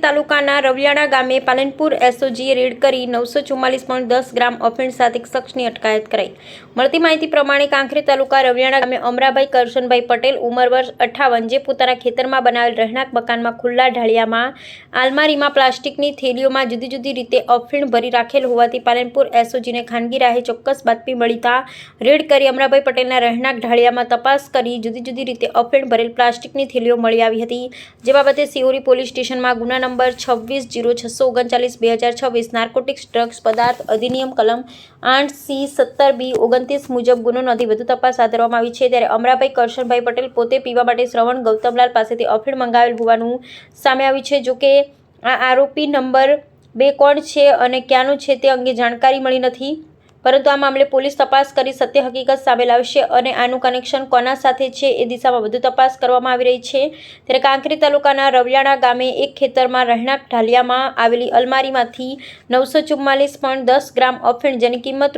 તાલુકાના રવિયાણા ગામે પાલનપુર એસઓજીએ રેડ કરી 944.10 ગ્રામ અફીણ સાથે એક શખ્સની અટકાયત કરાઈ। મળતી માહિતી પ્રમાણે કાંકરેજ તાલુકા રવિયાણા ગામે અમરાભાઈ કરશનભાઈ પટેલ ઉંમર વર્ષ 58 જે પોતાના ખેતરમાં બનાવેલ રહેણાંક મકાનમાં ખુલ્લા ઢાળિયામાં આલમારીમાં પ્લાસ્ટિકની થેલીઓમાં જુદી જુદી રીતે અફીણ ભરી રાખેલ હોવાથી પાલનપુર એસઓજીને ખાનગી રાહે ચોક્કસ બાતમી મળતા રેડ કરી અમરાભાઈ પટેલના રહેણાંક ઢાળિયામાં તપાસ કરી જુદી જુદી રીતે અફીણ ભરેલ પ્લાસ્ટિકની થેલીઓ મળી આવી હતી। જે બાબતે સિહોરી પોલીસ સ્ટેશનમાં ગુના નંબર 260639/2026 નાર્કોટિક્સ ડ્રગ્સ પદાર્થ અધિનિયમ કલમ 8C 17B 29 મુજબ ગુનો નોંધી વધુ તપાસ હાથ ધરવામાં આવી છે। ત્યારે અમરાભાઈ કરશનભાઈ પટેલ પોતે પીવા માટે શ્રવણ ગૌતમલાલ પાસેથી અફીણ મંગાવેલ હોવાનું સામે આવ્યું છે। જોકે આ આરોપી નંબર 2 કોણ છે અને ક્યાંનું છે તે અંગે જાણકારી મળી નથી, પરંતુ આ મામલે પોલીસ તપાસ કરી સત્ય હકીકત સામે લાવશે અને આનું કનેક્શન કોના સાથે છે એ દિશામાં વધુ તપાસ કરવામાં આવી રહી છે। ત્યારે કાંકરેજ તાલુકાના રવિયાણા ગામે એક ખેતરમાં રહેણાંક ઢાળિયામાં આવેલી અલમારીમાંથી 944.10 ગ્રામ અફીણ જેની કિંમત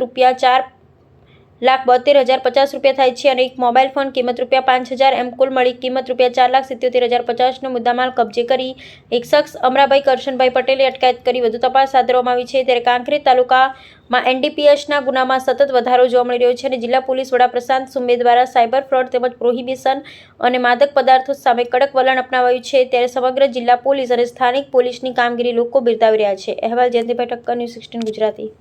₹4,72,050 થાય છે અને એક મોબાઈલ ફોન કિંમત ₹5,000 એમ કુલ મળી કિંમત ₹4,77,050 નો મુદ્દામાલ કબજે કરી એક શખ્સ અમરાભાઈ કરશનભાઈ પટેલે અટકાયત કરી વધુ તપાસ હાથ ધરવામાં આવી છે। ત્યારે કાંકરેજ તાલુકામાં એનડીપીએસના ગુનામાં સતત વધારો જોવા મળી રહ્યો છે અને જિલ્લા પોલીસ વડા પ્રશાંત સુંબે દ્વારા સાયબર ફ્રોડ તેમજ પ્રોહિબિશન અને માદક પદાર્થો સામે કડક વલણ અપનાવાયું છે। ત્યારે સમગ્ર જિલ્લા પોલીસ અને સ્થાનિક પોલીસની કામગીરી લોકો બિરદાવી રહ્યા છે। અહેવાલ જયંતિભાઈ ઠક્કર, ન્યૂઝ 16 ગુજરાતી।